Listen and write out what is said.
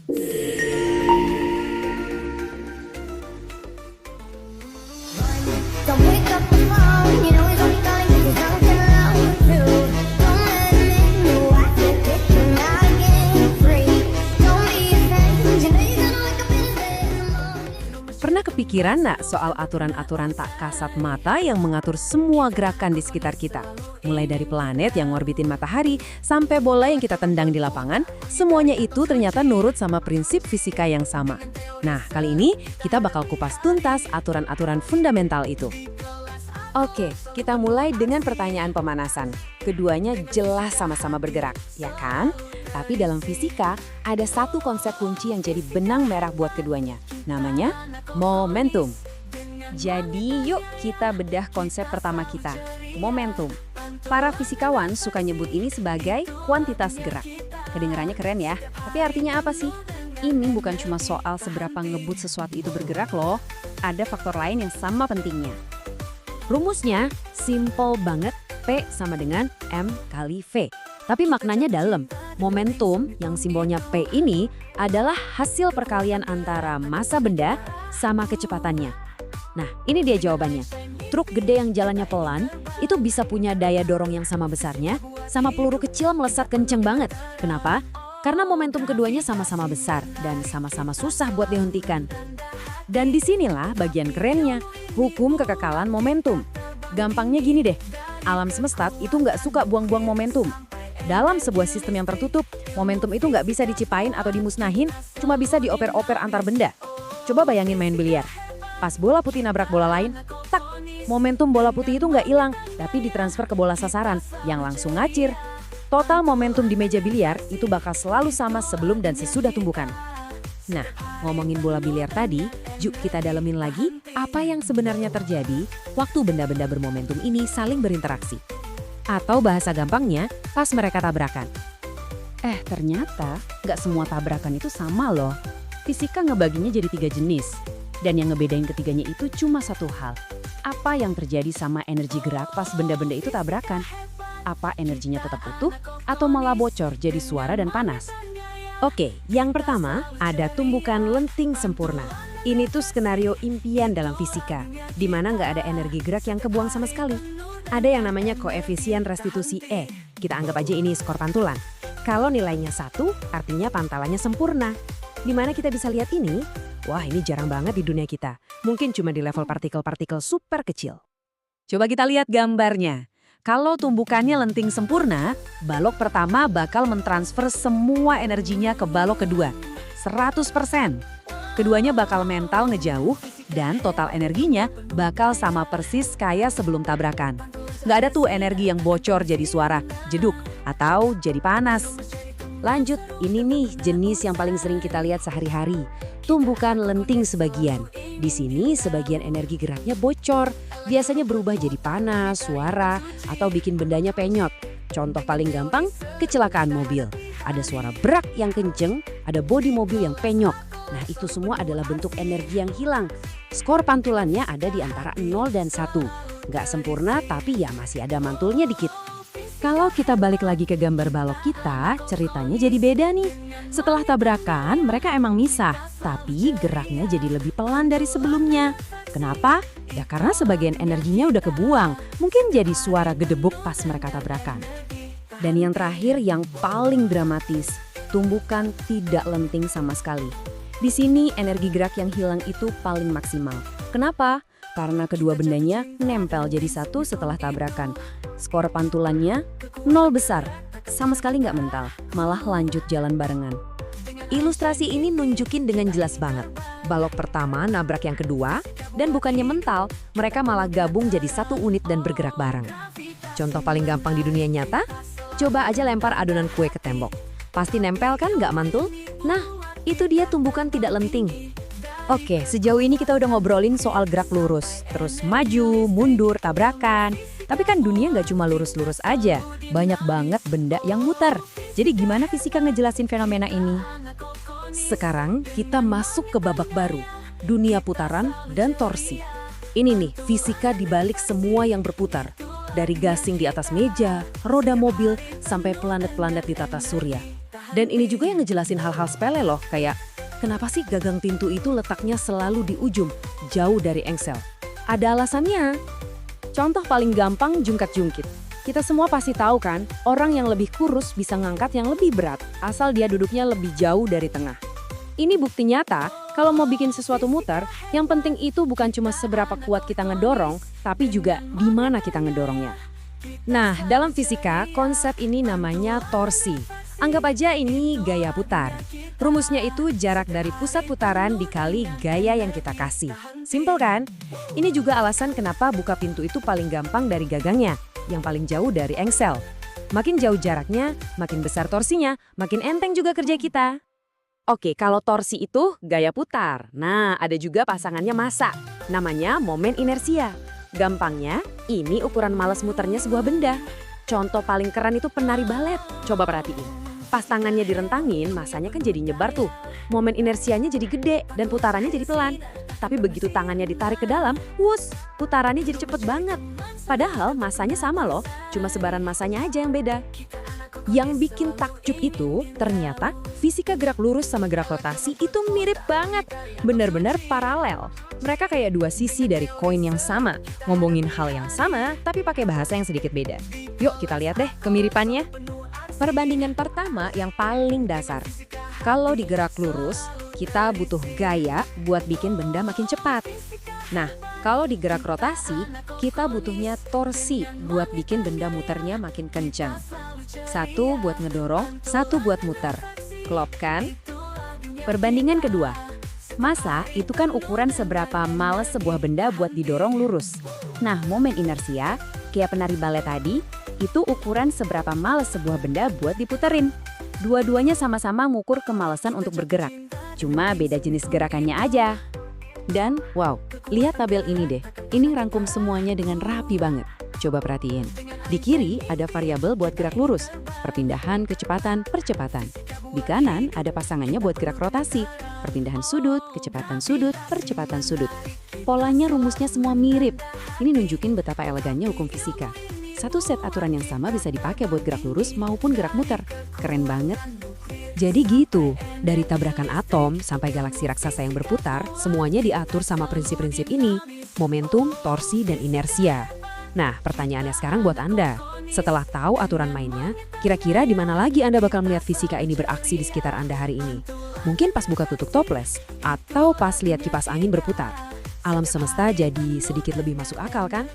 Don't wake up alone, you know it's only gonna get you drunk and alone too. Don't let it in you, I can't get you out again free. Don't be afraid, you know you're gonna wake up in the bed in the morning. Pernah kepikiran nggak soal aturan-aturan tak kasat mata yang mengatur semua gerakan di sekitar kita? Mulai dari planet yang ngorbitin matahari sampai bola yang kita tendang di lapangan, semuanya itu ternyata nurut sama prinsip fisika yang sama. Nah, kali ini kita bakal kupas tuntas aturan-aturan fundamental itu. Oke, kita mulai dengan pertanyaan pemanasan. Keduanya jelas sama-sama bergerak, ya kan? Tapi dalam fisika, ada satu konsep kunci yang jadi benang merah buat keduanya. Namanya momentum. Jadi yuk kita bedah konsep pertama kita, momentum. Para fisikawan suka nyebut ini sebagai kuantitas gerak. Kedengarannya keren ya, tapi artinya apa sih? Ini bukan cuma soal seberapa ngebut sesuatu itu bergerak loh, ada faktor lain yang sama pentingnya. Rumusnya simple banget, P sama dengan M kali V. Tapi maknanya dalam. Momentum yang simbolnya P ini adalah hasil perkalian antara massa benda sama kecepatannya. Nah, ini dia jawabannya. Truk gede yang jalannya pelan itu bisa punya daya dorong yang sama besarnya sama peluru kecil melesat kenceng banget. Kenapa? Karena momentum keduanya sama-sama besar dan sama-sama susah buat dihentikan. Dan disinilah bagian kerennya, hukum kekekalan momentum. Gampangnya gini deh, alam semesta itu nggak suka buang-buang momentum. Dalam sebuah sistem yang tertutup, momentum itu nggak bisa dicipain atau dimusnahin, cuma bisa dioper-oper antar benda. Coba bayangin main biliar. Pas bola putih nabrak bola lain, tak, momentum bola putih itu nggak hilang, tapi ditransfer ke bola sasaran yang langsung ngacir. Total momentum di meja biliar itu bakal selalu sama sebelum dan sesudah tumbukan. Nah, ngomongin bola biliar tadi, yuk kita dalemin lagi apa yang sebenarnya terjadi waktu benda-benda bermomentum ini saling berinteraksi. Atau bahasa gampangnya, pas mereka tabrakan. Ternyata nggak semua tabrakan itu sama loh. Fisika ngebaginya jadi 3 jenis. Dan yang ngebedain ketiganya itu cuma satu hal. Apa yang terjadi sama energi gerak pas benda-benda itu tabrakan? Apa energinya tetap utuh atau malah bocor jadi suara dan panas? Oke, yang pertama ada tumbukan lenting sempurna. Ini tuh skenario impian dalam fisika, di mana nggak ada energi gerak yang kebuang sama sekali. Ada yang namanya koefisien restitusi E. Kita anggap aja ini skor pantulan. Kalau nilainya 1, artinya pantalannya sempurna. Di mana kita bisa lihat ini? Wah, ini jarang banget di dunia kita. Mungkin cuma di level partikel-partikel super kecil. Coba kita lihat gambarnya. Kalau tumbukannya lenting sempurna, balok pertama bakal mentransfer semua energinya ke balok kedua. 100%. Keduanya bakal mental ngejauh dan total energinya bakal sama persis kayak sebelum tabrakan. Nggak ada tuh energi yang bocor jadi suara, jeduk, atau jadi panas. Lanjut, ini nih jenis yang paling sering kita lihat sehari-hari. Tumbukan lenting sebagian. Di sini sebagian energi geraknya bocor, biasanya berubah jadi panas, suara, atau bikin bendanya penyot. Contoh paling gampang, kecelakaan mobil. Ada suara brak yang kenceng, ada bodi mobil yang penyok. Nah, itu semua adalah bentuk energi yang hilang. Skor pantulannya ada di antara 0 dan 1. Nggak sempurna, tapi ya masih ada mantulnya dikit. Kalau kita balik lagi ke gambar balok kita, ceritanya jadi beda nih. Setelah tabrakan, mereka emang misah, tapi geraknya jadi lebih pelan dari sebelumnya. Kenapa? Ya karena sebagian energinya udah kebuang, mungkin jadi suara gedebuk pas mereka tabrakan. Dan yang terakhir, yang paling dramatis, tumbukan tidak lenting sama sekali. Di sini energi gerak yang hilang itu paling maksimal. Kenapa? Karena kedua bendanya nempel jadi satu setelah tabrakan. Skor pantulannya 0 besar, sama sekali nggak mental, malah lanjut jalan barengan. Ilustrasi ini nunjukin dengan jelas banget. Balok pertama nabrak yang kedua, dan bukannya mental, mereka malah gabung jadi satu unit dan bergerak bareng. Contoh paling gampang di dunia nyata, coba aja lempar adonan kue ke tembok. Pasti nempel kan, nggak mantul? Nah, itu dia tumbukan tidak lenting. Oke, sejauh ini kita udah ngobrolin soal gerak lurus, terus maju, mundur, tabrakan. Tapi kan dunia nggak cuma lurus-lurus aja, banyak banget benda yang muter. Jadi gimana fisika ngejelasin fenomena ini? Sekarang kita masuk ke babak baru, dunia putaran dan torsi. Ini nih fisika dibalik semua yang berputar. Dari gasing di atas meja, roda mobil, sampai planet-planet di tata surya. Dan ini juga yang ngejelasin hal-hal sepele loh, kayak kenapa sih gagang pintu itu letaknya selalu di ujung, jauh dari engsel? Ada alasannya. Contoh paling gampang jungkat-jungkit. Kita semua pasti tahu kan, orang yang lebih kurus bisa ngangkat yang lebih berat, asal dia duduknya lebih jauh dari tengah. Ini bukti nyata, kalau mau bikin sesuatu muter, yang penting itu bukan cuma seberapa kuat kita ngedorong, tapi juga di mana kita ngedorongnya. Nah, dalam fisika, konsep ini namanya torsi. Anggap aja ini gaya putar. Rumusnya itu jarak dari pusat putaran dikali gaya yang kita kasih. Simpel kan? Ini juga alasan kenapa buka pintu itu paling gampang dari gagangnya, yang paling jauh dari engsel. Makin jauh jaraknya, makin besar torsinya, makin enteng juga kerja kita. Oke, kalau torsi itu gaya putar. Nah, ada juga pasangannya massa. Namanya momen inersia. Gampangnya, ini ukuran malas muternya sebuah benda. Contoh paling keren itu penari balet. Coba perhatiin. Pas tangannya direntangin, masanya kan jadi nyebar tuh. Momen inersianya jadi gede dan putarannya jadi pelan. Tapi begitu tangannya ditarik ke dalam, wus, putarannya jadi cepet banget. Padahal masanya sama loh, cuma sebaran masanya aja yang beda. Yang bikin takjub itu, ternyata fisika gerak lurus sama gerak rotasi itu mirip banget. Bener-bener paralel. Mereka kayak dua sisi dari koin yang sama, ngomongin hal yang sama, tapi pakai bahasa yang sedikit beda. Yuk kita lihat deh kemiripannya. Perbandingan pertama yang paling dasar. Kalau di gerak lurus, kita butuh gaya buat bikin benda makin cepat. Nah, kalau di gerak rotasi, kita butuhnya torsi buat bikin benda muternya makin kencang. Satu buat ngedorong, satu buat muter. Klop kan? Perbandingan kedua. Massa itu kan ukuran seberapa males sebuah benda buat didorong lurus. Nah, momen inersia, kayak penari balet tadi, itu ukuran seberapa males sebuah benda buat diputerin. Dua-duanya sama-sama ngukur kemalasan untuk bergerak. Cuma beda jenis gerakannya aja. Dan, wow, lihat tabel ini deh. Ini rangkum semuanya dengan rapi banget. Coba perhatiin. Di kiri ada variabel buat gerak lurus, perpindahan, kecepatan, percepatan. Di kanan ada pasangannya buat gerak rotasi, perpindahan sudut, kecepatan sudut, percepatan sudut. Polanya rumusnya semua mirip. Ini nunjukin betapa elegannya hukum fisika. Satu set aturan yang sama bisa dipakai buat gerak lurus maupun gerak muter. Keren banget. Jadi gitu, dari tabrakan atom sampai galaksi raksasa yang berputar, semuanya diatur sama prinsip-prinsip ini, momentum, torsi, dan inersia. Nah, pertanyaannya sekarang buat Anda. Setelah tahu aturan mainnya, kira-kira di mana lagi Anda bakal melihat fisika ini beraksi di sekitar Anda hari ini? Mungkin pas buka tutup toples, atau pas lihat kipas angin berputar. Alam semesta jadi sedikit lebih masuk akal kan?